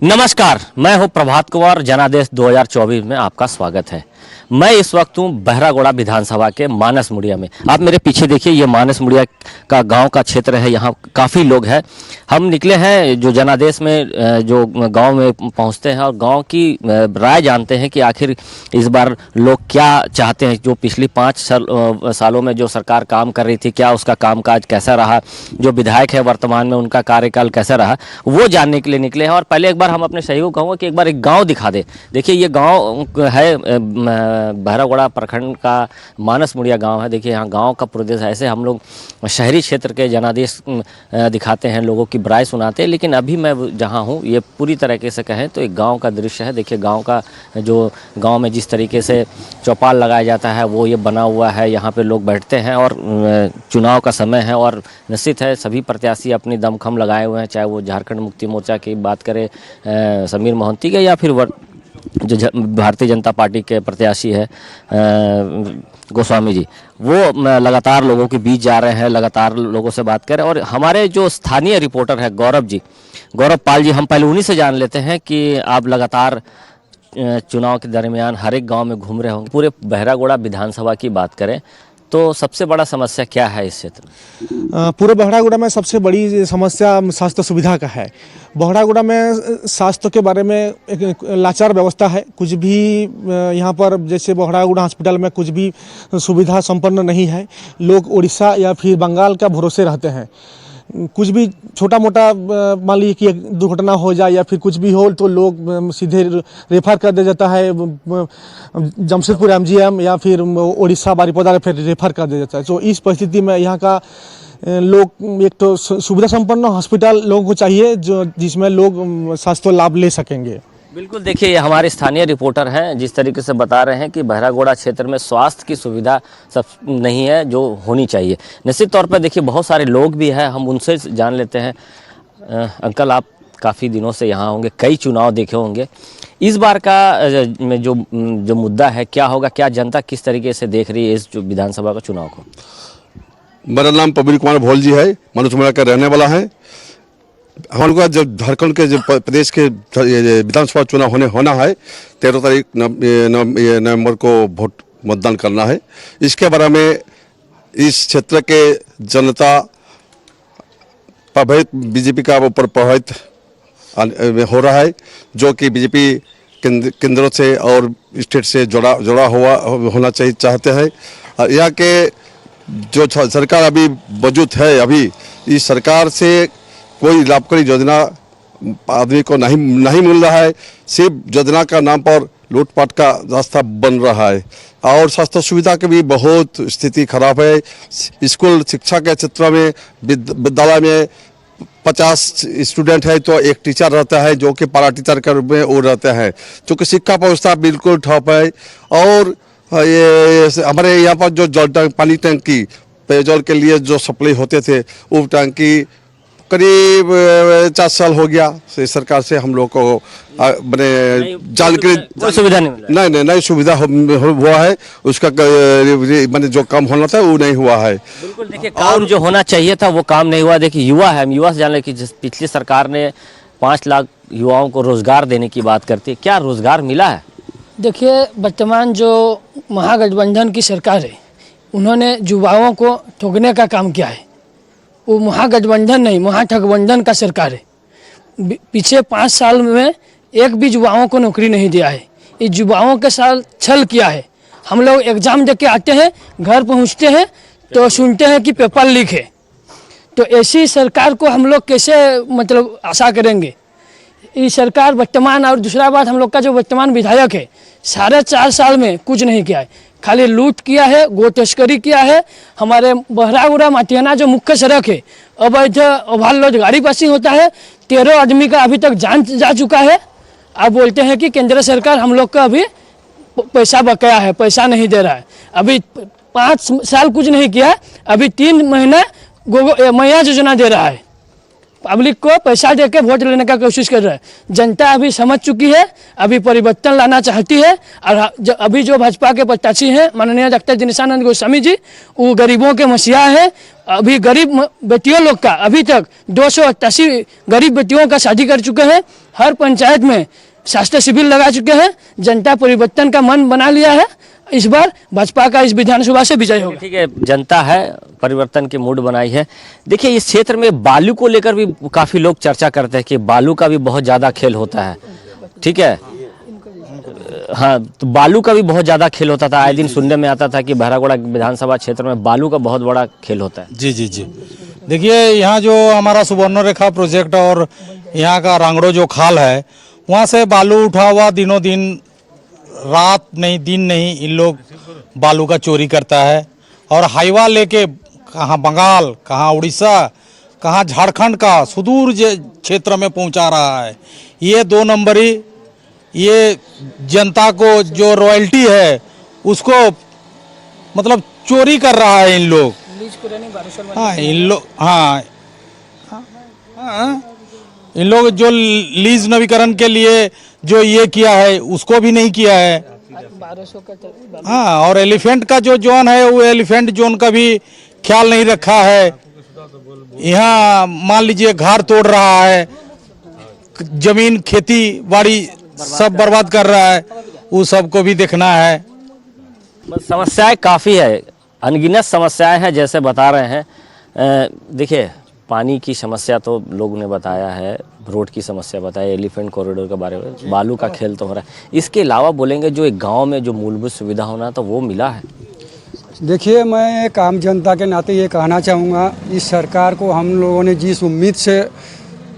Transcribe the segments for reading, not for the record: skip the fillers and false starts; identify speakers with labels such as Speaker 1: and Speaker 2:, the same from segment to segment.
Speaker 1: नमस्कार, मैं हूं प्रभात कुमार। जनादेश 2024 में आपका स्वागत है। मैं इस वक्त हूं बहरागोड़ा विधानसभा के मानस मुड़िया में। आप मेरे पीछे देखिए, ये मानस मुड़िया का गांव का क्षेत्र है। यहाँ काफ़ी लोग हैं। हम निकले हैं जो जनादेश में जो गांव में पहुंचते हैं और गांव की राय जानते हैं कि आखिर इस बार लोग क्या चाहते हैं। जो पिछली 5 सालों में जो सरकार काम कर रही थी, क्या उसका कामकाज कैसा रहा, जो विधायक है वर्तमान में उनका कार्यकाल कैसा रहा, वो जानने के लिए निकले हैं। और पहले एक बार हम अपने सहयोग को कहूँगा कि एक बार एक गाँव दिखा दे। देखिए, ये गाँव है बहरागोड़ा प्रखंड का मानस मुड़िया गांव है। देखिए, यहाँ गांव का प्रदेश ऐसे हम लोग शहरी क्षेत्र के जनादेश दिखाते हैं, लोगों की राय सुनाते हैं, लेकिन अभी मैं जहाँ हूँ ये पूरी तरीके से कहें तो एक गांव का दृश्य है। देखिए, गांव का जो गांव में जिस तरीके से चौपाल लगाया जाता है वो ये बना हुआ है। यहाँ पे लोग बैठते हैं और चुनाव का समय है और निश्चित है सभी प्रत्याशी अपनी दमखम लगाए हुए हैं, चाहे वो झारखंड मुक्ति मोर्चा की बात करें समीर मोहंती के, या फिर जो भारतीय जनता पार्टी के प्रत्याशी है गोस्वामी जी, वो लगातार लोगों के बीच जा रहे हैं, लगातार लोगों से बात कर रहे हैं। और हमारे जो स्थानीय रिपोर्टर है गौरव पाल जी, हम पहले उन्हीं से जान लेते हैं कि आप लगातार चुनाव के दरमियान हर एक गांव में घूम रहे होंगे। पूरे बहरागोड़ा विधानसभा की बात करें तो सबसे बड़ा समस्या क्या है इस क्षेत्र में?
Speaker 2: पूरे बहरागोड़ा में सबसे बड़ी समस्या स्वास्थ्य सुविधा का है। बहरागोड़ा में स्वास्थ्य के बारे में एक लाचार व्यवस्था है। कुछ भी यहाँ पर जैसे बहरागोड़ा हॉस्पिटल में कुछ भी सुविधा संपन्न नहीं है। लोग उड़ीसा या फिर बंगाल का भरोसे रहते हैं। कुछ भी छोटा मोटा मान लीजिए कि एक दुर्घटना हो जाए या फिर कुछ भी हो तो लोग सीधे रेफर कर दिया जाता है जमशेदपुर एमजीएम या फिर उड़ीसा बारिपदा रेफर कर दिया जाता है। तो इस परिस्थिति में यहाँ का लोग एक तो सुविधा संपन्न हॉस्पिटल लोगों को चाहिए जो जिसमें लोग स्वास्थ्य लाभ ले सकेंगे।
Speaker 1: बिल्कुल, देखिए ये हमारे स्थानीय रिपोर्टर हैं, जिस तरीके से बता रहे हैं कि बहरागोड़ा क्षेत्र में स्वास्थ्य की सुविधा सब नहीं है जो होनी चाहिए। निश्चित तौर पर देखिए बहुत सारे लोग भी हैं, हम उनसे जान लेते हैं। अंकल, आप काफ़ी दिनों से यहाँ होंगे, कई चुनाव देखे होंगे। इस बार का जो मुद्दा है क्या होगा, क्या जनता किस तरीके से देख रही है इस जो विधानसभा का चुनाव को?
Speaker 3: मेरा नाम पवन कुमार भोल जी है, मानस मुड़िया का रहने वाला है। हम लोग का जब झारखंड के जो प्रदेश के विधानसभा चुनाव होना है 13 तारीख नवंबर को वोट मतदान करना है। इसके बारे में इस क्षेत्र के जनता प्रभावित बीजेपी का ऊपर प्रभावित हो रहा है, जो कि बीजेपी केंद्रों से और स्टेट से जुड़ा हुआ होना चाहिए चाहते हैं। यहाँ के जो सरकार अभी मौजूद है, अभी इस सरकार से कोई लाभकारी योजना आदमी को नहीं मिल रहा है। सिर्फ योजना का नाम पर लूटपाट का रास्ता बन रहा है और स्वास्थ्य सुविधा की भी बहुत स्थिति खराब है। स्कूल शिक्षा के क्षेत्र में विद्यालय में 50 स्टूडेंट है तो एक टीचर रहता है जो कि पारा टीचर के रूप में वो रहते हैं, क्योंकि शिक्षा व्यवस्था बिल्कुल ठप है। और ये हमारे यहाँ पर जो जल पानी टंकी पेयजल के लिए जो सप्लाई होते थे वो टंकी करीब 4 साल हो गया से सरकार से हम लोग को बने जानकारी
Speaker 1: सुविधा नहीं मिला।
Speaker 3: नहीं सुविधा हुआ है, उसका मैंने जो काम होना था वो नहीं हुआ है।
Speaker 1: बिल्कुल, देखिए काम जो होना चाहिए था वो काम नहीं हुआ। देखिए युवा है, हम युवा से जान लें कि पिछली सरकार ने 5 लाख युवाओं को रोजगार देने की बात करती, क्या रोजगार मिला है?
Speaker 4: देखिए, वर्तमान जो महागठबंधन की सरकार है उन्होंने युवाओं को ठगने का काम किया है। वो महागठबंधन नहीं, महाठगबंधन का सरकार है। पीछे 5 साल में एक भी युवाओं को नौकरी नहीं दिया है। ये युवाओं के साथ छल किया है। हम लोग एग्जाम दे के आते हैं, घर पहुंचते हैं तो सुनते हैं कि पेपर लीक है। तो ऐसी सरकार को हम लोग कैसे मतलब आशा करेंगे? ये सरकार वर्तमान, और दूसरा बात हम लोग का जो वर्तमान विधायक है 4.5 साल में कुछ नहीं किया है, खाली लूट किया है, गो तस्करी किया है। हमारे बहरागोड़ा माटियाना जो मुख्य सड़क है अवैध ओवरलोड गाड़ी पासिंग होता है, 13 आदमी का अभी तक जान जा चुका है। आप बोलते हैं कि केंद्र सरकार हम लोग का अभी पैसा बकाया है, पैसा नहीं दे रहा है। अभी 5 साल कुछ नहीं किया, अभी 3 महीना मैया योजना दे रहा है। पब्लिक को पैसा देके वोट लेने का कोशिश कर रहा है। जनता अभी समझ चुकी है, अभी परिवर्तन लाना चाहती है। और अभी जो भाजपा के प्रत्याशी हैं माननीय डॉक्टर दिनेशानंद गोस्वामी जी, वो गरीबों के मसीहा है। अभी गरीब बेटियों लोग का अभी तक 288 गरीब बेटियों का शादी कर चुके हैं। हर पंचायत में स्वास्थ्य शिविर लगा चुके हैं। जनता परिवर्तन का मन बना लिया है। इस बार भाजपा का इस विधानसभा से विजय होगा।
Speaker 1: ठीक है, जनता है, परिवर्तन की मूड बनाई है। देखिए, इस क्षेत्र में बालू को लेकर भी काफी लोग चर्चा करते हैं कि बालू का भी बहुत ज्यादा खेल होता है। ठीक है, हाँ, तो बालू का भी बहुत ज्यादा खेल होता था। आए दिन सुनने में आता था कि बहरागोड़ा विधानसभा क्षेत्र में बालू का बहुत बड़ा खेल होता है।
Speaker 5: जी जी जी, देखिए यहाँ जो हमारा सुवर्ण रेखा प्रोजेक्ट और यहाँ का रांगड़ो जो खाल है, वहाँ से बालू उठा हुआ दिनों दिन, रात नहीं दिन नहीं, इन लोग बालू का चोरी करता है। और हाईवा लेके कहाँ बंगाल, कहाँ उड़ीसा, कहाँ झारखंड का सुदूर क्षेत्र में पहुँचा रहा है। ये 2 नंबरी, ये जनता को जो रॉयल्टी है उसको मतलब चोरी कर रहा है इन लोग। हाँ, इन लोग जो लीज नवीकरण के लिए जो ये किया है उसको भी नहीं किया है।
Speaker 4: 1200 का
Speaker 5: हाँ, और एलिफेंट का जो जोन है वो एलिफेंट जोन का भी ख्याल नहीं रखा है। यहाँ मान लीजिए घर तोड़ रहा है, जमीन खेती बाड़ी सब बर्बाद कर रहा है, वो सबको भी देखना है।
Speaker 1: समस्याएं काफ़ी है, अनगिनत समस्याएं हैं जैसे बता रहे हैं। देखिए, पानी की समस्या तो लोगों ने बताया है, रोड की समस्या बताई, एलिफेंट कॉरिडोर के बारे में, बालू का खेल तो हो रहा है। इसके अलावा बोलेंगे जो एक गांव में जो मूलभूत सुविधा होना तो वो मिला है।
Speaker 6: देखिए, मैं एक आम जनता के नाते ये कहना चाहूँगा, इस सरकार को हम लोगों ने जिस उम्मीद से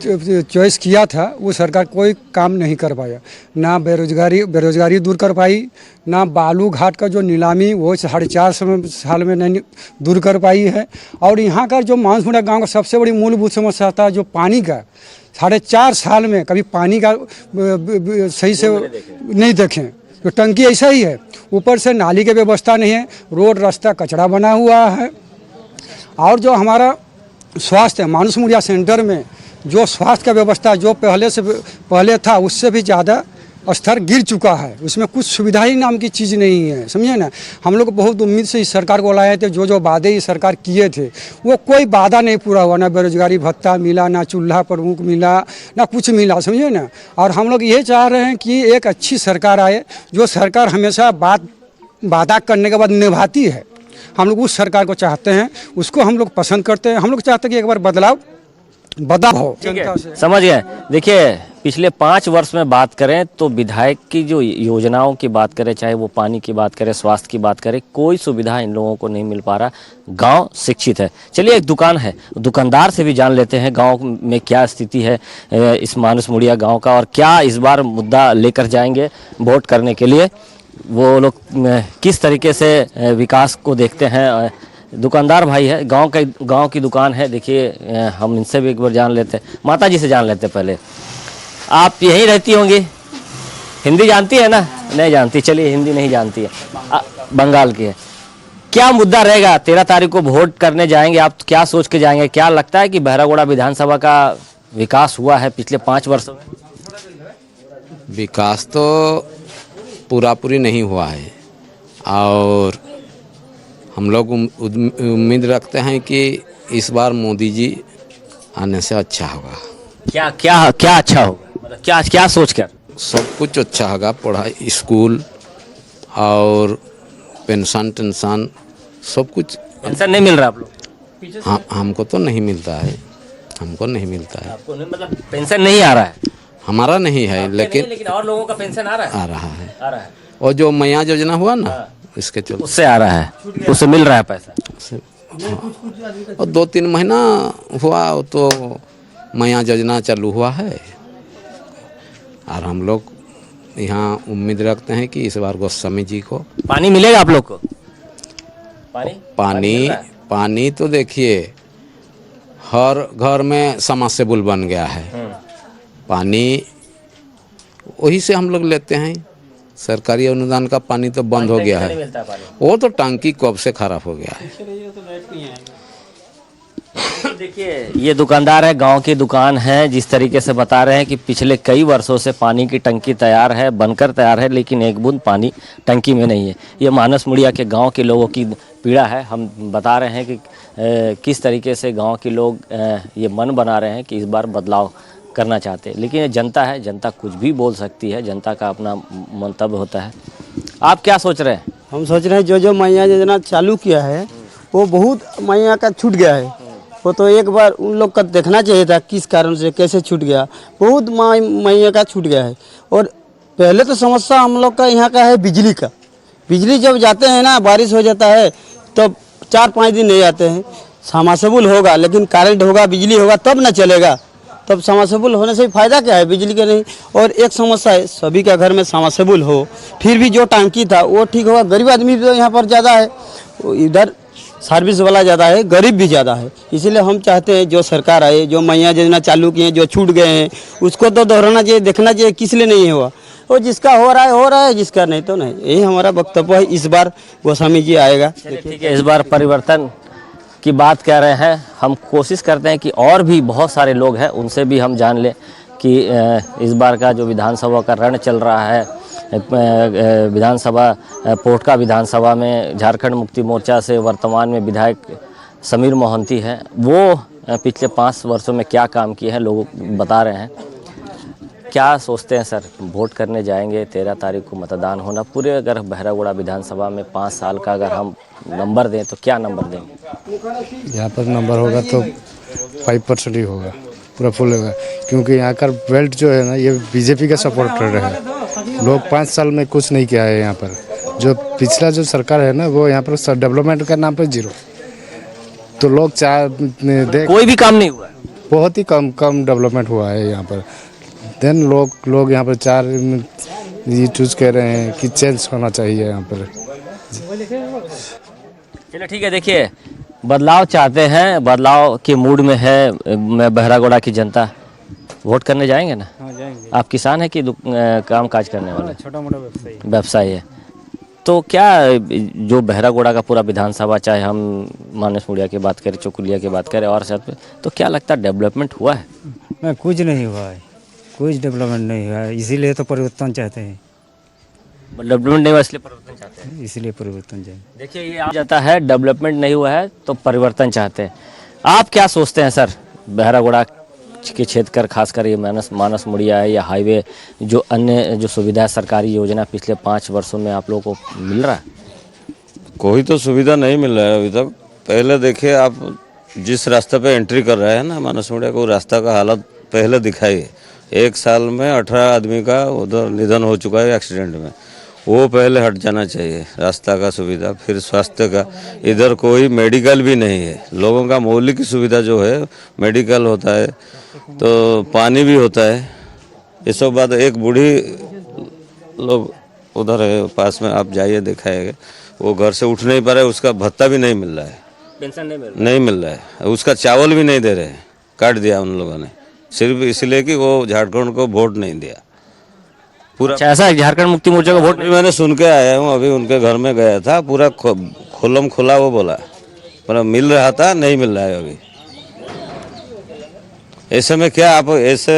Speaker 6: चॉइस किया था वो सरकार कोई काम नहीं कर पाया। ना बेरोजगारी दूर कर पाई, ना बालू घाट का जो नीलामी वो 4.5 साल में नहीं दूर कर पाई है। और यहाँ का जो मानसमुड़िया गांव का सबसे बड़ी मूलभूत समस्या था जो पानी का, 4.5 साल में कभी पानी का सही से नहीं देखें। तो टंकी ऐसा ही है, ऊपर से नाली की व्यवस्था नहीं है, रोड रास्ता कचरा बना हुआ है। और जो हमारा स्वास्थ्य है, मानसमुड़िया सेंटर में जो स्वास्थ्य का व्यवस्था जो पहले था उससे भी ज़्यादा स्तर गिर चुका है। उसमें कुछ सुविधा ही नाम की चीज़ नहीं है, समझे ना। हम लोग बहुत उम्मीद से इस सरकार को लाए थे। जो वादे इस सरकार किए थे वो कोई वादा नहीं पूरा हुआ। ना बेरोजगारी भत्ता मिला, ना चूल्हा प्रमुख मिला, ना कुछ मिला, समझे ना। और हम लोग ये चाह रहे हैं कि एक अच्छी सरकार आए, जो सरकार हमेशा वादा करने के बाद निभाती है। हम लोग उस सरकार को चाहते हैं, उसको हम लोग पसंद करते हैं। हम लोग चाहते हैं कि एक बार बदलाव हो जनता से।
Speaker 1: समझ गए। देखिए, पिछले 5 वर्ष में बात करें तो विधायक की जो योजनाओं की बात करें, चाहे वो पानी की बात करें, स्वास्थ्य की बात करें, कोई सुविधा इन लोगों को नहीं मिल पा रहा। गांव शिक्षित है। चलिए, एक दुकान है, दुकानदार से भी जान लेते हैं गांव में क्या स्थिति है इस मानसमुड़िया गांव का, और क्या इस बार मुद्दा लेकर जाएंगे वोट करने के लिए, वो लोग किस तरीके से विकास को देखते हैं। दुकानदार भाई है, गांव की दुकान है। देखिए, हम इनसे भी एक बार जान लेते हैं। माता जी से जान लेते हैं पहले। आप यहीं रहती होंगी, हिंदी जानती है ना? नहीं जानती, चलिए, हिंदी नहीं जानती है, बंगाल की है। क्या मुद्दा रहेगा? 13 तारीख को वोट करने जाएंगे आप, तो क्या सोच के जाएंगे? क्या लगता है कि बहरागोड़ा विधानसभा का विकास हुआ है पिछले 5 वर्षों में?
Speaker 7: विकास तो पूरी नहीं हुआ है, और हम लोग उम्मीद रखते हैं कि इस बार मोदी जी आने से अच्छा होगा।
Speaker 1: क्या क्या क्या अच्छा होगा, मतलब क्या सोच कर?
Speaker 7: सब कुछ अच्छा होगा, पढ़ाई, स्कूल और पेंशन सब कुछ।
Speaker 1: पेंशन नहीं मिल रहा आप लोग?
Speaker 7: हाँ, हमको तो नहीं मिलता है, हमको नहीं मिलता है।
Speaker 1: आपको नहीं, मतलब पेंशन नहीं आ रहा है?
Speaker 7: हमारा नहीं है, लेकिन
Speaker 1: और लोगों का पेंशन आ रहा है?
Speaker 7: आ रहा है।
Speaker 1: आ रहा है।
Speaker 7: और जो मैया योजना हुआ ना, इसके चलते
Speaker 1: उससे आ रहा है, उससे मिल रहा है पैसा।
Speaker 7: हाँ। और 2-3 महीना हुआ तो मैया योजना चालू हुआ है, और हम लोग यहाँ उम्मीद रखते हैं कि इस बार गोस्वामी जी को
Speaker 1: पानी मिलेगा आप लोग को?
Speaker 7: पानी तो देखिए हर घर में समरसेबुल बन गया है। पानी वही से हम लोग लेते हैं। सरकारी अनुदान का पानी तो बंद हो गया है, वो तो टंकी कब से खराब हो गया है।
Speaker 1: तो देखिए ये दुकानदार है, गांव की दुकान है, जिस तरीके से बता रहे हैं कि पिछले कई वर्षों से पानी की टंकी तैयार है, बनकर तैयार है, लेकिन एक बूंद पानी टंकी में नहीं है। ये मानस मुड़िया के गांव के लोगों की पीड़ा है। हम बता रहे हैं कि किस तरीके से गांव के लोग ये मन बना रहे हैं कि इस बार बदलाव करना चाहते हैं, लेकिन ये जनता है, जनता कुछ भी बोल सकती है, जनता का अपना मंतव्य होता है। आप क्या सोच रहे हैं?
Speaker 8: हम सोच रहे हैं जो जो मैया योजना चालू किया है वो बहुत मैया का छूट गया है। वो तो एक बार उन लोग का देखना चाहिए था किस कारण से कैसे छूट गया। बहुत मैया का छूट गया है। और पहले तो समस्या हम लोग का यहाँ का है बिजली का। बिजली जब जाते हैं ना, बारिश हो जाता है तो 4-5 दिन नहीं आते हैं। समरसेबुल होगा लेकिन करंट होगा, बिजली होगा तब ना चलेगा। तब समरसेबुल होने से फ़ायदा क्या है, बिजली का नहीं। और एक समस्या है, सभी का घर में समरसेबुल हो, फिर भी जो टंकी था वो ठीक होगा। गरीब आदमी तो यहाँ पर ज़्यादा है, इधर सर्विस वाला ज़्यादा है, गरीब भी ज़्यादा है। इसीलिए हम चाहते हैं जो सरकार आए, जो मैया योजना चालू किए हैं, जो छूट गए हैं, उसको तो दोहराना चाहिए, देखना चाहिए किस लिए नहीं हुआ। और जिसका हो रहा है, जिसका नहीं तो नहीं। यही हमारा वक्तव्य है। इस बार गोस्वामी जी आएगा।
Speaker 1: ठीक है, इस बार परिवर्तन की बात कह रहे हैं। हम कोशिश करते हैं कि और भी बहुत सारे लोग हैं, उनसे भी हम जान लें कि इस बार का जो विधानसभा का रण चल रहा है, विधानसभा पोटका विधानसभा में झारखंड मुक्ति मोर्चा से वर्तमान में विधायक समीर मोहंती हैं। वो पिछले 5 वर्षों में क्या काम किए हैं लोग बता रहे हैं। क्या सोचते हैं सर, वोट करने जाएंगे, 13 तारीख को मतदान होना, पूरे अगर बहरागोड़ा विधानसभा में 5 साल का अगर हम नंबर दें तो क्या नंबर देंगे?
Speaker 9: यहाँ पर नंबर होगा तो 5% ही होगा, पूरा फुल होगा। क्योंकि यहाँ का बेल्ट जो है ना, ये बीजेपी का सपोर्टर है। लोग 5 साल में कुछ नहीं किया है यहाँ पर। जो पिछला जो सरकार है ना, वो यहाँ पर डेवलपमेंट का नाम पर जीरो। तो लोग
Speaker 1: कोई भी काम नहीं हुआ,
Speaker 9: बहुत ही कम डेवलपमेंट हुआ है यहाँ पर। देन लोग यहाँ पर ये चूज़ कह रहे हैं कि चेंज होना चाहिए यहाँ पर।
Speaker 1: चलिए ठीक है, देखिए बदलाव चाहते हैं, बदलाव के मूड में है मैं बहरागोड़ा की जनता। वोट करने जाएंगे ना?
Speaker 10: हाँ जाएंगे।
Speaker 1: आप किसान है कि काम काज करने वाले?
Speaker 10: छोटा मोटा
Speaker 1: व्यवसायी है। तो क्या जो बहरागोड़ा का पूरा विधानसभा, चाहे हम मानस मुड़िया की बात करें, चकुलिया की बात करें और साथ में, तो क्या लगता है डेवलपमेंट हुआ है?
Speaker 10: मैं कुछ नहीं हुआ है, कुछ डेवलपमेंट नहीं हुआ है। इसीलिए तो परिवर्तन चाहते हैं।
Speaker 1: डेवलपमेंट नहीं हुआ इसलिए परिवर्तन चाहते हैं।
Speaker 10: इसलिए परिवर्तन चाहिए।
Speaker 1: देखिए ये आ जाता है, डेवलपमेंट नहीं हुआ है तो परिवर्तन चाहते हैं। आप क्या सोचते हैं सर, बहरागोड़ा के क्षेत्र कर खासकर ये मानस मुड़िया है या हाईवे, जो अन्य जो सुविधा सरकारी योजना पिछले 5 वर्षों में आप लोगों को मिल रहा है?
Speaker 11: कोई तो सुविधा नहीं मिल रहा है अभी तक। पहले देखिए आप जिस रास्ते पे एंट्री कर रहे हैं ना मानस मुड़िया को, रास्ता का हालत पहले दिखाइए। 1 साल में 18 आदमी का उधर निधन हो चुका है एक्सीडेंट में। वो पहले हट जाना चाहिए, रास्ता का सुविधा। फिर स्वास्थ्य का, इधर कोई मेडिकल भी नहीं है। लोगों का मौलिक सुविधा जो है, मेडिकल होता है तो पानी भी होता है। इस सब बात, एक बूढ़ी लोग उधर है पास में, आप जाइए दिखाएगा, वो घर से उठ नहीं पा रहा है, उसका भत्ता भी नहीं मिल रहा है,
Speaker 1: पेंशन
Speaker 11: नहीं मिल रहा है, उसका चावल भी नहीं दे रहे हैं, काट दिया उन लोगों ने, सिर्फ इसलिए कि वो झारखंड को वोट नहीं दिया। पूरा
Speaker 1: अच्छा, ऐसा है झारखंड मुक्ति मोर्चा का वोट?
Speaker 11: मैंने सुन के आया हूँ, अभी उनके घर में गया था, पूरा खुल्लम खुला वो बोला, मतलब मिल रहा था, नहीं मिल रहा है अभी। ऐसे में क्या आप ऐसे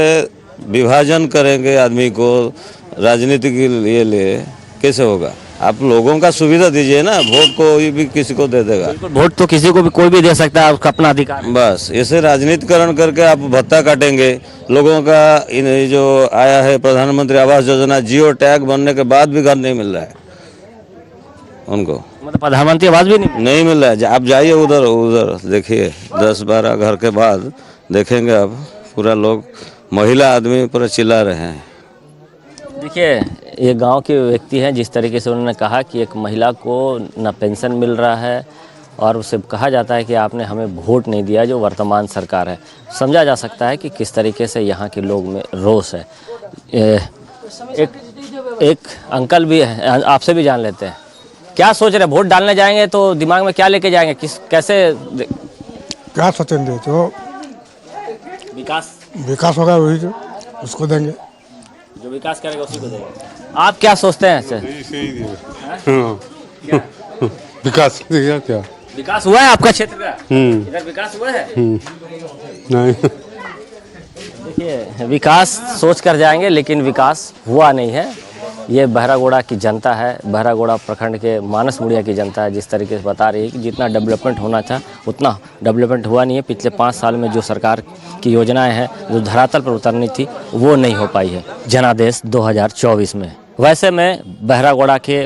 Speaker 11: विभाजन करेंगे आदमी को राजनीति के लिए, कैसे होगा? आप लोगों का सुविधा दीजिए ना, वोट कोई भी किसी को दे देगा।
Speaker 1: वोट तो किसी को भी कोई भी दे सकता है, उसका अपना अधिकार।
Speaker 11: बस ऐसे राजनीतिकरण करके आप भत्ता काटेंगे लोगों का। इन जो आया है प्रधानमंत्री आवास योजना, जियो टैग बनने के बाद भी घर नहीं मिल रहा है उनको,
Speaker 1: मतलब प्रधानमंत्री आवास भी
Speaker 11: नहीं मिल रहा है। आप जाइए उधर देखिए, 10-12 घर के बाद देखेंगे आप, पूरा लोग, महिला आदमी पूरा चिल्ला रहे हैं।
Speaker 1: देखिए ये गांव के व्यक्ति हैं, जिस तरीके से उन्होंने कहा कि एक महिला को न पेंशन मिल रहा है और उसे कहा जाता है कि आपने हमें वोट नहीं दिया, जो वर्तमान सरकार है। समझा जा सकता है कि किस तरीके से यहाँ के लोग में रोष है। एक अंकल भी है, आपसे भी जान लेते हैं, क्या सोच रहे हैं? वोट डालने जाएंगे तो दिमाग में क्या लेके जाएंगे, कैसे
Speaker 2: क्या सोचेंगे? जो विकास होगा वही तो उसको देंगे,
Speaker 1: जो विकास करेगा उसी को देंगे। आप क्या सोचते हैं सर?
Speaker 9: विकास क्या?
Speaker 1: विकास हुआ है आपका क्षेत्र का? इधर विकास हुआ है?
Speaker 6: नहीं।
Speaker 1: देखिए, विकास सोच कर जाएंगे लेकिन विकास हुआ नहीं है। ये बहरागोड़ा की जनता है, बहरागोड़ा प्रखंड के मानस मुड़िया की जनता है, जिस तरीके से बता रही है कि जितना डेवलपमेंट होना था उतना डेवलपमेंट हुआ नहीं है। पिछले 5 साल में जो सरकार की योजनाएं हैं जो धरातल पर उतरनी थी वो नहीं हो पाई है जनादेश 2024 में। वैसे मैं बहरागोड़ा के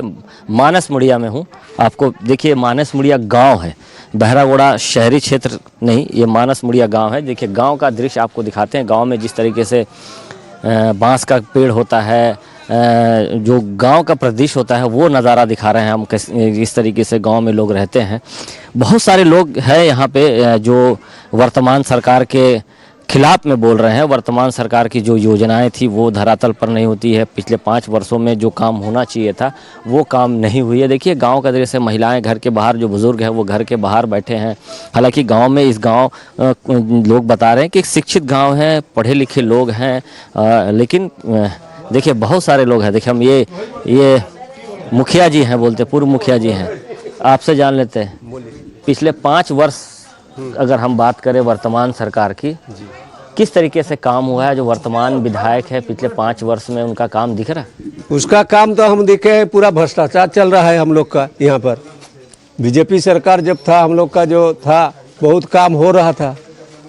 Speaker 1: मानस मुड़िया में हूँ। आपको देखिए, मानस मुड़िया गाँव है, बहरागोड़ा शहरी क्षेत्र नहीं, ये मानस मुड़िया गाँव है। देखिए गाँव का दृश्य आपको दिखाते हैं। गाँव में जिस तरीके से बांस का पेड़ होता है, जो गांव का प्रदेश होता है वो नज़ारा दिखा रहे हैं हम। इस तरीके से गांव में लोग रहते हैं। बहुत सारे लोग हैं यहाँ पे जो वर्तमान सरकार के खिलाफ में बोल रहे हैं। वर्तमान सरकार की जो योजनाएं थी वो धरातल पर नहीं होती है। पिछले 5 वर्षों में जो काम होना चाहिए था वो काम नहीं हुई है। देखिए गांव का दृश्य, महिलाएं घर के बाहर, जो बुजुर्ग हैं वो घर के बाहर बैठे हैं। हालांकि गांव में, इस गांव लोग बता रहे हैं कि शिक्षित गांव है, पढ़े लिखे लोग हैं, लेकिन देखिए बहुत सारे लोग हैं। देखिए हम ये मुखिया जी हैं, बोलते पूर्व मुखिया जी हैं, आपसे जान लेते हैं। पिछले 5 वर्ष अगर हम बात करें वर्तमान सरकार की, किस तरीके से काम हुआ है? जो वर्तमान विधायक है पिछले 5 वर्ष में उनका काम दिख रहा है?
Speaker 12: उसका काम तो हम देखे हैं, पूरा भ्रष्टाचार चल रहा है हम लोग का यहाँ पर। बीजेपी सरकार जब था हम लोग का जो था बहुत काम हो रहा था,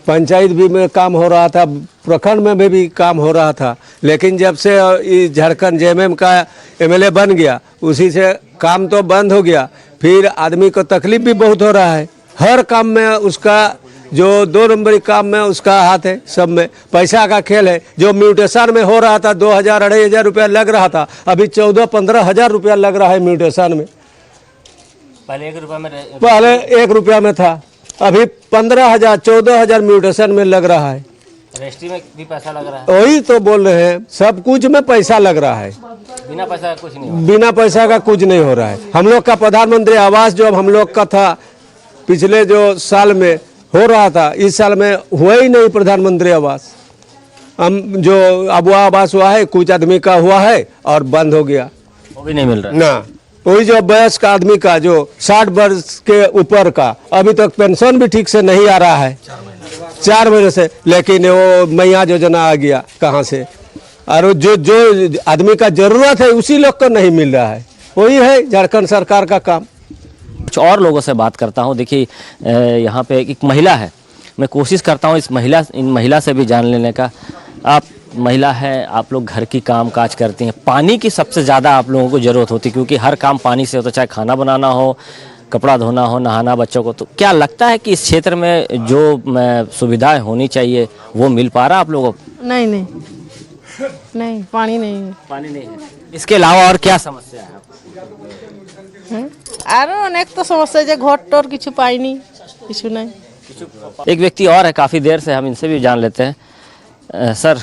Speaker 12: पंचायत भी में काम हो रहा था, प्रखंड में भी काम हो रहा था। लेकिन जब से इस झारखंड जेएमएम का एमएलए बन गया उसी से काम तो बंद हो गया। फिर आदमी को तकलीफ भी बहुत हो रहा है। हर काम में उसका जो 2 नंबरी काम में उसका हाथ है, सब में पैसा का खेल है। जो म्यूटेशन में हो रहा था 2000-2500 रुपया लग रहा था, अभी 14-15 हज़ार रुपया लग रहा है म्यूटेशन में।
Speaker 1: पहले 1 रुपया में
Speaker 12: पहले 1 रुपया में था, अभी 15,000 14,000 म्यूटेशन में लग रहा है।
Speaker 1: रजिस्ट्री में भी पैसा लग रहा है।
Speaker 12: वही तो बोल रहे हैं, सब कुछ में पैसा लग रहा है।
Speaker 1: बिना पैसा का कुछ नहीं हो रहा।
Speaker 12: बिना पैसा का कुछ नहीं हो रहा है। हम लोग का प्रधानमंत्री आवास जो हम लोग का था पिछले जो साल में हो रहा था, इस साल में हुआ ही नहीं प्रधानमंत्री आवास। हम जो अबुआ आवास हुआ है कुछ आदमी का हुआ है और बंद हो गया,
Speaker 1: वो भी नहीं मिल रहा
Speaker 12: ना। वही जो वयस्क आदमी का जो 60 वर्ष के ऊपर का अभी तक पेंशन भी ठीक से नहीं आ रहा है 4 महीने से। लेकिन वो मैया योजना आ गया कहाँ से, और जो आदमी का जरूरत है उसी लोग को नहीं मिल रहा है। वही है झारखंड सरकार का काम।
Speaker 1: कुछ और लोगों से बात करता हूँ। देखिए यहाँ पे एक महिला है, मैं कोशिश करता हूँ इन महिला से भी जान लेने का। आप महिला है, आप लोग घर की काम काज करती हैं, पानी की सबसे ज़्यादा आप लोगों को ज़रूरत होती है क्योंकि हर काम पानी से होता है, चाहे खाना बनाना हो, कपड़ा धोना हो, नहाना बच्चों को। तो क्या लगता है कि इस क्षेत्र में जो सुविधाएं होनी चाहिए वो मिल पा रहा आप लोगों को?
Speaker 13: नहीं, पानी नहीं है।
Speaker 1: पानी नहीं है। इसके अलावा और क्या समस्या है?
Speaker 13: आरो अनेक तो समस्या है, घर टोर किछु पाइनी किछु नहीं।
Speaker 1: एक व्यक्ति और है, काफ़ी देर से हम इनसे भी जान लेते हैं। सर,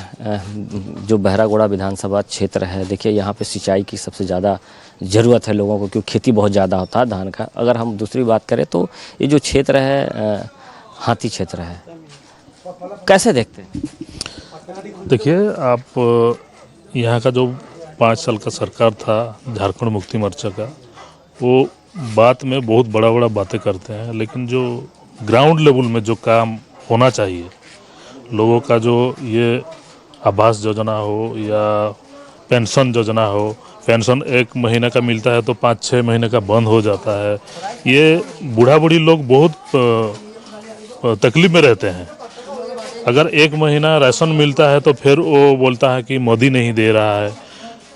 Speaker 1: जो बहरागोड़ा विधानसभा क्षेत्र है, देखिए यहाँ पे सिंचाई की सबसे ज़्यादा ज़रूरत है लोगों को क्योंकि खेती बहुत ज़्यादा होता है धान का। अगर हम दूसरी बात करें तो ये जो क्षेत्र है हाथी क्षेत्र है, कैसे देखते हैं?
Speaker 14: देखिए आप, यहाँ का जो 5 साल का सरकार था झारखंड मुक्ति मोर्चा का, वो बात में बहुत बड़ा बड़ा बातें करते हैं, लेकिन जो ग्राउंड लेवल में जो काम होना चाहिए, लोगों का जो ये आवास योजना हो या पेंशन योजना हो, पेंशन 1 महीने का मिलता है तो 5-6 महीने का बंद हो जाता है। ये बूढ़ा बूढ़ी लोग बहुत तकलीफ में रहते हैं। अगर 1 महीना राशन मिलता है तो फिर वो बोलता है कि मोदी नहीं दे रहा है।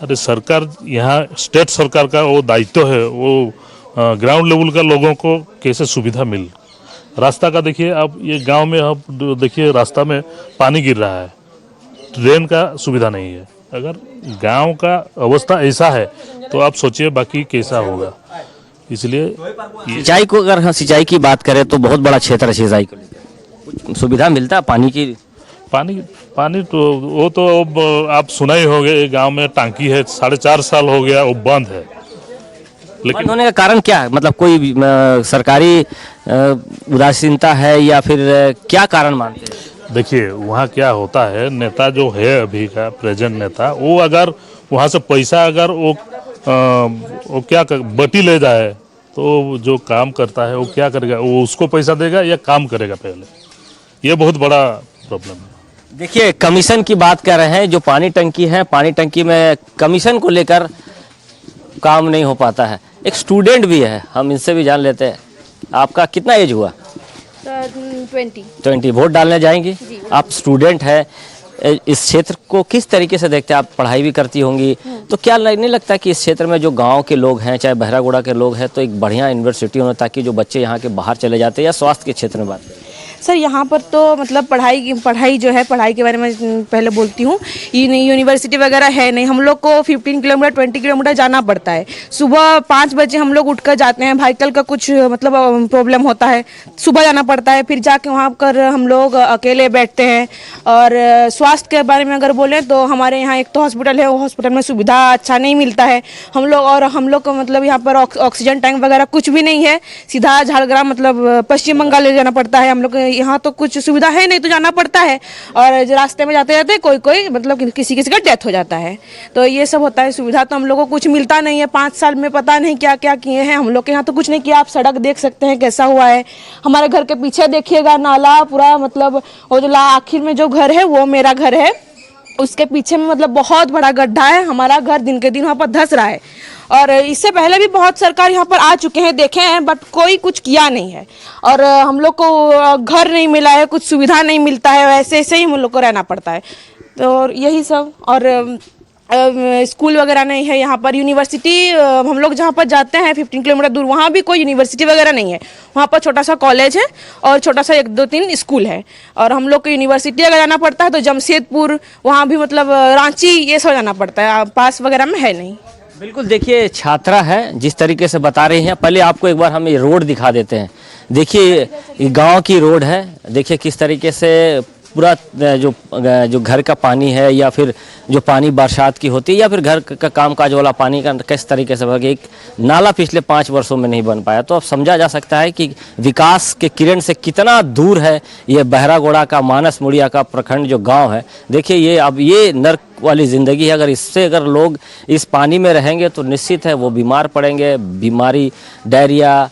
Speaker 14: अरे सरकार, यहाँ स्टेट सरकार का वो दायित्व है, वो ग्राउंड लेवल का लोगों को कैसे सुविधा मिल। रास्ता का देखिए आप, ये गांव में आप देखिए रास्ता में पानी गिर रहा है, ट्रेन का सुविधा नहीं है। अगर गांव का अवस्था ऐसा है तो आप सोचिए बाकी कैसा होगा। इसलिए
Speaker 1: सिंचाई को, अगर सिंचाई की बात करें तो बहुत बड़ा क्षेत्र है सिंचाई को लेकर, सुविधा मिलता है पानी की?
Speaker 14: पानी तो वो तो आप सुना ही होंगे, गांव में टांकी है 4.5 साल हो गया, वो बंद है।
Speaker 1: लेकिन बंद होने का कारण क्या है? मतलब कोई सरकारी उदासीनता है या फिर क्या कारण मानते हैं?
Speaker 14: देखिए वहाँ क्या होता है, नेता जो है अभी का प्रेजेंट नेता, वो अगर वहाँ से पैसा अगर वो क्या बटी ले जाए तो जो काम करता है वो क्या करेगा, वो उसको पैसा देगा या काम करेगा पहले, ये बहुत बड़ा प्रॉब्लम है।
Speaker 1: देखिए कमीशन की बात कर रहे हैं, जो पानी टंकी है, पानी टंकी में कमीशन को लेकर काम नहीं हो पाता है। एक स्टूडेंट भी है, हम इनसे भी जान लेते हैं। आपका कितना एज हुआ? 20 वोट डालने जाएंगी आप, स्टूडेंट है, इस क्षेत्र को किस तरीके से देखते हैं आप? पढ़ाई भी करती होंगी, तो क्या नहीं लगता कि इस क्षेत्र में जो गांव के लोग हैं, चाहे बहरागोड़ा के लोग हैं, तो एक बढ़िया यूनिवर्सिटी होना, ताकि जो बच्चे यहाँ के बाहर चले जाते हैं, या स्वास्थ्य के क्षेत्र में बात करें?
Speaker 13: सर यहाँ पर तो मतलब पढ़ाई जो है, पढ़ाई के बारे में पहले बोलती हूँ, यूनिवर्सिटी वगैरह है नहीं। हम लोग को 15 किलोमीटर 20 किलोमीटर जाना पड़ता है। सुबह 5 बजे हम लोग उठकर जाते हैं, व्हीकल का कुछ मतलब प्रॉब्लम होता है, सुबह जाना पड़ता है, फिर जाके वहाँ पर हम लोग अकेले बैठते हैं। और स्वास्थ्य के बारे में अगर बोलें तो हमारे यहाँ एक तो हॉस्पिटल है, वो हॉस्पिटल में सुविधा अच्छा नहीं मिलता है हम लोग को मतलब यहाँ पर ऑक्सीजन टैंक वगैरह कुछ भी नहीं है। सीधा झारग्राम मतलब पश्चिम बंगाल ले जाना पड़ता है हम लोग, यहाँ तो कुछ सुविधा है नहीं तो जाना पड़ता है। और रास्ते में जाते जाते कोई मतलब किसी का डेथ हो जाता है, तो ये सब होता है। सुविधा तो हम लोग को कुछ मिलता नहीं है। 5 साल में पता नहीं क्या क्या किए हैं हम लोग के यहाँ, तो कुछ नहीं किया। आप सड़क देख सकते हैं कैसा हुआ है। हमारे घर के पीछे देखिएगा नाला पूरा, मतलब वो जो आखिर में जो घर है वो मेरा घर है, उसके पीछे में मतलब बहुत बड़ा गड्ढा है। हमारा घर दिन के दिन वहाँ पर धंस रहा है। और इससे पहले भी बहुत सरकार यहाँ पर आ चुके हैं, देखे हैं, बट कोई कुछ किया नहीं है। और हम लोग को घर नहीं मिला है, कुछ सुविधा नहीं मिलता है, वैसे ऐसे ही हम लोग को रहना पड़ता है। तो यही सब। और स्कूल वगैरह नहीं है यहाँ पर। यूनिवर्सिटी हम लोग जहाँ पर जाते हैं 15 किलोमीटर दूर, वहाँ भी कोई यूनिवर्सिटी वगैरह नहीं है। वहाँ पर छोटा सा कॉलेज है और छोटा सा 1-2-3 स्कूल है। और हम लोग को यूनिवर्सिटी अगर जाना पड़ता है तो जमशेदपुर, वहाँ भी मतलब रांची, ये सब जाना पड़ता है, पास वगैरह में है नहीं।
Speaker 1: बिल्कुल, देखिए छात्रा है जिस तरीके से बता रही हैं। पहले आपको एक बार हम ये रोड दिखा देते हैं। देखिए ये गांव की रोड है, देखिए किस तरीके से पूरा जो घर का पानी है, या फिर जो पानी बरसात की होती है, या फिर घर का कामकाज वाला पानी का किस तरीके से एक नाला पिछले 5 वर्षों में नहीं बन पाया। तो अब समझा जा सकता है कि विकास के किरण से कितना दूर है ये बहरागोड़ा का, मानस मुड़िया का प्रखंड जो गांव है। देखिए ये अब ये नर्क वाली ज़िंदगी है। अगर लोग इस पानी में रहेंगे तो निश्चित है वो बीमार पड़ेंगे। बीमारी, डायरिया,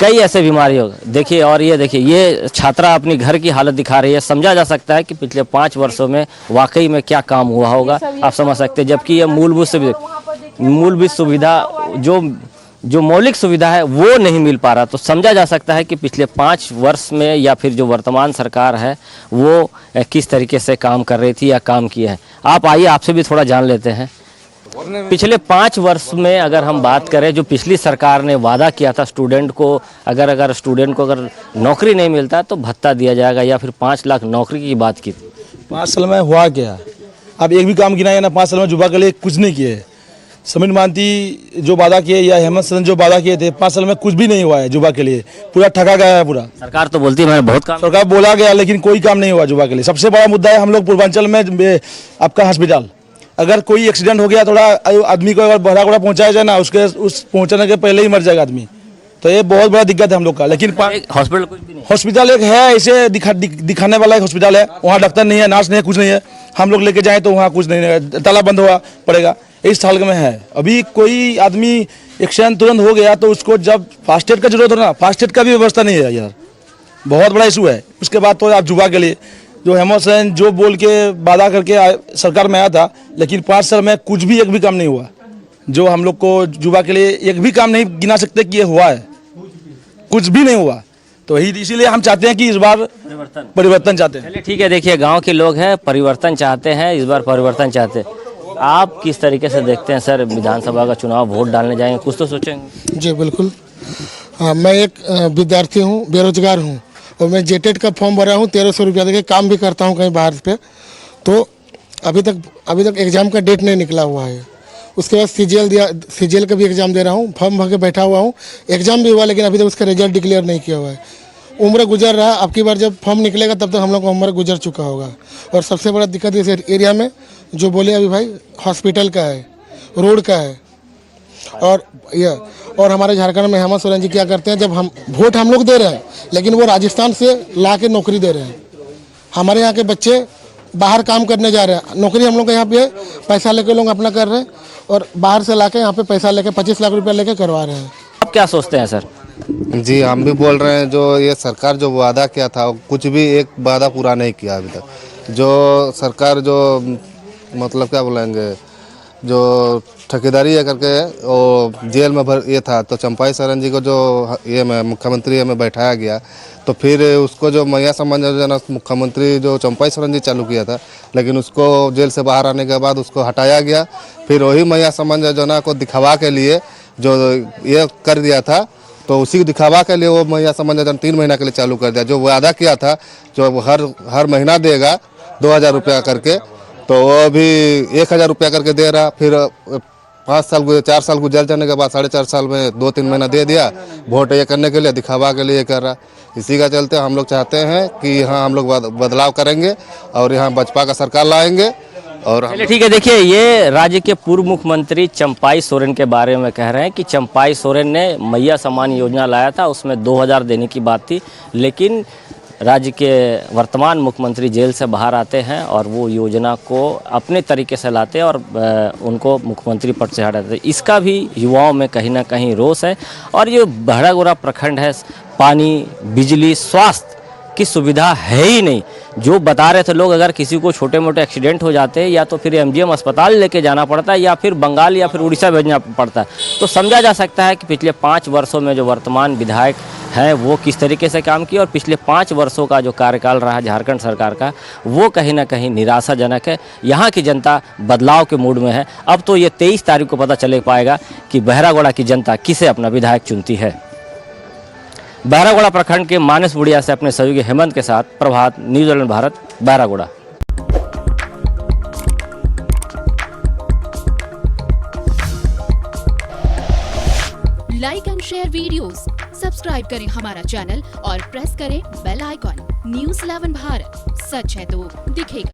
Speaker 1: कई ऐसे बीमारी हो। देखिए, और ये देखिए, ये छात्रा अपनी घर की हालत दिखा रही है। समझा जा सकता है कि पिछले 5 वर्षों में वाकई में क्या काम हुआ होगा, आप समझ सकते हैं। जबकि ये मूलभूत सुविधा जो मौलिक सुविधा है वो नहीं मिल पा रहा। तो समझा जा सकता है कि पिछले 5 वर्ष में, या फिर जो वर्तमान सरकार है वो किस तरीके से काम कर रही थी या काम किया है। आप आइए, आपसे भी थोड़ा जान लेते हैं। पिछले 5 वर्ष में अगर हम बात करें, जो पिछली सरकार ने वादा किया था स्टूडेंट को, अगर स्टूडेंट को अगर नौकरी नहीं मिलता तो भत्ता दिया जाएगा, या फिर 5 लाख नौकरी की बात की थी।
Speaker 2: 5 साल में हुआ क्या? अब एक भी काम गिनाया ना 5 साल में युवा के लिए कुछ नहीं किए। समीर मानती जो वादा किए या हेमंत सोरेन जो वादा किए थे, 5 साल में कुछ भी नहीं हुआ है युवा के लिए। पूरा ठगा गया है पूरा।
Speaker 1: सरकार तो बोलती है मैंने बहुत काम,
Speaker 2: सरकार बोला गया लेकिन कोई काम नहीं हुआ युवा के लिए। सबसे बड़ा मुद्दा है हम लोग पूर्वांचल में आपका हॉस्पिटल, अगर कोई एक्सीडेंट हो गया, थोड़ा आदमी को अगर बहरागोड़ा पहुंचाया जाए ना, उस पहुंचने के पहले ही मर जाएगा आदमी। तो ये बहुत बड़ा दिक्कत है हम लोग का। लेकिन
Speaker 1: हॉस्पिटल कुछ भी नहीं।
Speaker 2: हॉस्पिटल एक है, ऐसे दिखाने वाला एक हॉस्पिटल है, वहाँ डॉक्टर नहीं है, नर्स नहीं है, कुछ नहीं है। हम लोग लेके जाएं तो वहाँ कुछ नहीं है, ताला बंद हुआ पड़ेगा। इस साल में है। अभी कोई आदमी एक्सीडेंट तुरंत हो गया तो उसको जब फास्ट एड का जरूरत हो ना, फास्ट एड का भी व्यवस्था नहीं है यार, बहुत बड़ा इशू है। उसके बाद तो आप युवा के लिए जो हेमंत सोरेन जो बोल के वादा करके सरकार में आया था, लेकिन 5 साल में कुछ भी एक भी काम नहीं हुआ। जो हम लोग को युवा के लिए एक भी काम नहीं गिना सकते कि ये हुआ है, कुछ भी नहीं हुआ। तो इसीलिए हम चाहते हैं कि इस बार परिवर्तन चाहते हैं।
Speaker 1: चलिए ठीक है, देखिए गांव के लोग हैं, परिवर्तन चाहते हैं, इस बार परिवर्तन चाहते हैं। आप किस तरीके से देखते हैं सर, विधानसभा का चुनाव, वोट डालने जाएंगे, कुछ तो सोचेंगे?
Speaker 15: जी बिल्कुल। मैं एक विद्यार्थी हूँ, बेरोजगार हूँ, और मैं जेटेट का फॉर्म भरा हूँ 1300 रुपया देके, काम भी करता हूँ कहीं बाहर पे। तो अभी तक एग्ज़ाम का डेट नहीं निकला हुआ है। उसके बाद सीजीएल का भी एग्ज़ाम दे रहा हूँ, फॉर्म भर के बैठा हुआ हूँ, एग्ज़ाम भी हुआ लेकिन अभी तक उसका रिजल्ट डिक्लेयर नहीं किया हुआ है। उम्र गुजर रहा, अब की बार जब फॉर्म निकलेगा तब तक हम लोग का उम्र गुजर चुका होगा। और सबसे बड़ा दिक्कत इस एरिया में जो बोले अभी भाई, हॉस्पिटल का है, रोड का है। और हमारे झारखंड में हेमंत सोरेन जी क्या करते हैं, जब हम वोट हम लोग दे रहे हैं लेकिन वो राजस्थान से ला के नौकरी दे रहे हैं। हमारे यहाँ के बच्चे बाहर काम करने जा रहे हैं। नौकरी हम लोग के यहाँ पे है, पैसा लेके लोग अपना कर रहे हैं और बाहर से लाके यहाँ पे पैसा लेके 25 लाख रुपया लेके करवा रहे हैं।
Speaker 1: आप क्या सोचते हैं सर?
Speaker 9: जी हम भी बोल रहे हैं, जो ये सरकार जो वादा किया था कुछ भी एक वादा पूरा नहीं किया अभी तक। जो सरकार जो मतलब क्या बोलेंगे, जो ठेकेदारी है करके वो जेल में ये था, तो चंपाई सोरेन जी को जो ये में मुख्यमंत्री में बैठाया गया, तो फिर उसको जो मैया सम्मान योजना मुख्यमंत्री जो चंपाई सोरेन जी चालू किया था, लेकिन उसको जेल से बाहर आने के बाद उसको हटाया गया। फिर वही मैया सम्मान योजना को दिखावा के लिए जो ये कर दिया था, तो उसी को दिखावा के लिए वो मैया सम्मान योजना 3 महीना के लिए चालू कर दिया। जो वादा किया था जो वो हर महीना देगा 2000 रुपया करके, तो वो अभी 1000 रुपया करके दे रहा। फिर 4 साल गुजर जाने के बाद 4.5 साल में 2-3 महीना दे दिया, वोट ये करने के लिए, दिखावा के लिए कर रहा। इसी का चलते हम लोग चाहते हैं कि यहाँ हम लोग बदलाव करेंगे और यहाँ भाजपा का सरकार लाएंगे। और
Speaker 1: चलिए ठीक है, देखिए ये राज्य के पूर्व मुख्यमंत्री चंपाई सोरेन के बारे में कह रहे हैं कि चंपाई सोरेन ने मैया सम्मान योजना लाया था, उसमें 2000 देने की बात थी, लेकिन राज्य के वर्तमान मुख्यमंत्री जेल से बाहर आते हैं और वो योजना को अपने तरीके से लाते हैं और उनको मुख्यमंत्री पद से हटाते हैं। इसका भी युवाओं में कहीं ना कहीं रोष है। और ये बहरागोड़ा प्रखंड है, पानी, बिजली, स्वास्थ्य की सुविधा है ही नहीं। जो बता रहे थे लोग, अगर किसी को छोटे मोटे एक्सीडेंट हो जाते हैं या तो फिर एमजीएम अस्पताल लेके जाना पड़ता है या फिर बंगाल या फिर उड़ीसा भेजना पड़ता है। तो समझा जा सकता है कि पिछले 5 वर्षों में जो वर्तमान विधायक हैं वो किस तरीके से काम किए और पिछले 5 वर्षों का जो कार्यकाल रहा झारखंड सरकार का, वो कहीं ना कहीं निराशाजनक है। यहाँ की जनता बदलाव के मूड में है। अब तो ये 23 तारीख को पता चले पाएगा कि बहरागोड़ा की जनता किसे अपना विधायक चुनती है। बहरागोड़ा प्रखंड के मानस मुड़िया से अपने सहयोगी हेमंत के साथ Prabhat, news 11 Bharat, Baharagora.
Speaker 16: Like and share videos, subscribe करें हमारा चैनल और प्रेस करें बेल आइकॉन। न्यूज़ 11 भारत, सच है तो दिखेगा।